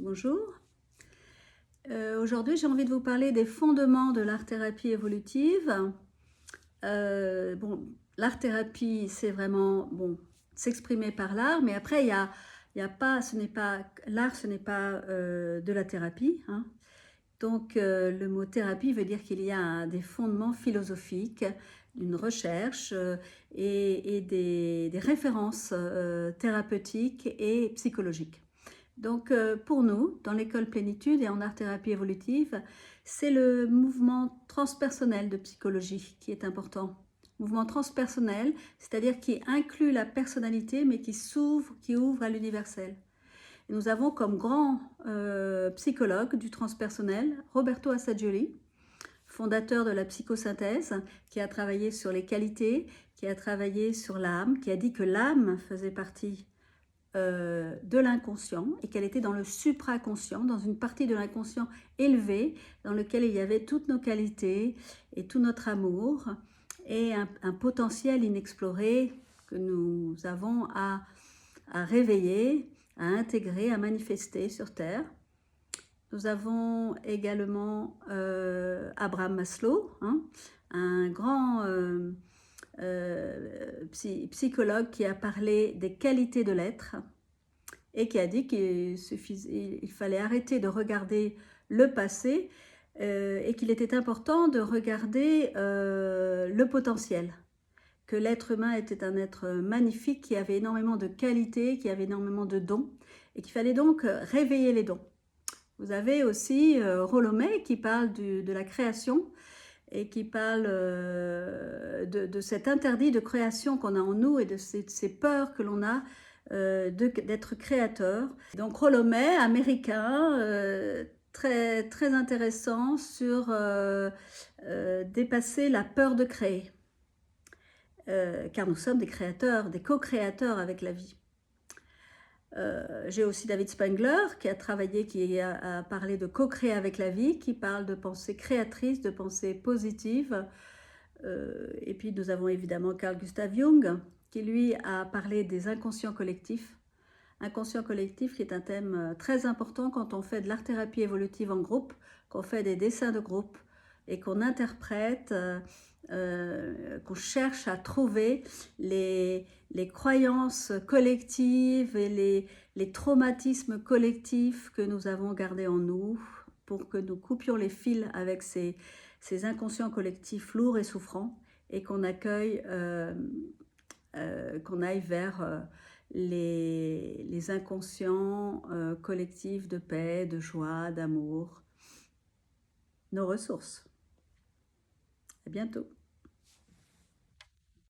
Bonjour. Aujourd'hui, j'ai envie de vous parler des fondements de l'art-thérapie évolutive. L'art-thérapie, c'est vraiment s'exprimer par l'art, mais après, il y a pas, ce n'est pas l'art, ce n'est pas de la thérapie, hein. Donc, le mot thérapie veut dire qu'il y a des fondements philosophiques, une recherche et des références thérapeutiques et psychologiques. Donc, pour nous, dans l'école Plénitude et en art-thérapie évolutive, c'est le mouvement transpersonnel de psychologie qui est important. Mouvement transpersonnel, c'est-à-dire qui inclut la personnalité, mais qui ouvre à l'universel. Et nous avons comme grand psychologue du transpersonnel Roberto Assagioli, fondateur de la psychosynthèse, qui a travaillé sur les qualités, qui a travaillé sur l'âme, qui a dit que l'âme faisait partie de l'inconscient et qu'elle était dans le supraconscient, dans une partie de l'inconscient élevée, dans lequel il y avait toutes nos qualités et tout notre amour et un potentiel inexploré que nous avons à réveiller, à intégrer, à manifester sur Terre. Nous avons également Abraham Maslow, hein, un grand psychologue qui a parlé des qualités de l'être et qui a dit qu'il fallait arrêter de regarder le passé et qu'il était important de regarder le potentiel, que l'être humain était un être magnifique qui avait énormément de qualités, qui avait énormément de dons et qu'il fallait donc réveiller les dons. Vous avez aussi Rollo May qui parle de la création et qui parle de cet interdit de création qu'on a en nous et de ces peurs que l'on a d'être créateur. Donc Rollo May, américain, très, très intéressant sur dépasser la peur de créer. Car nous sommes des créateurs, des co-créateurs avec la vie. J'ai aussi David Spangler qui a travaillé, qui a parlé de co-créer avec la vie, qui parle de pensée créatrice, de pensée positive. Et puis nous avons évidemment Carl Gustav Jung qui lui a parlé des inconscients collectifs. Inconscient collectif qui est un thème très important quand on fait de l'art-thérapie évolutive en groupe, qu'on fait des dessins de groupe et qu'on interprète, qu'on cherche à trouver les croyances collectives et les traumatismes collectifs que nous avons gardés en nous pour que nous coupions les fils avec ces inconscients collectifs lourds et souffrants et qu'on accueille, qu'on aille vers les inconscients collectifs de paix, de joie, d'amour, nos ressources. À bientôt.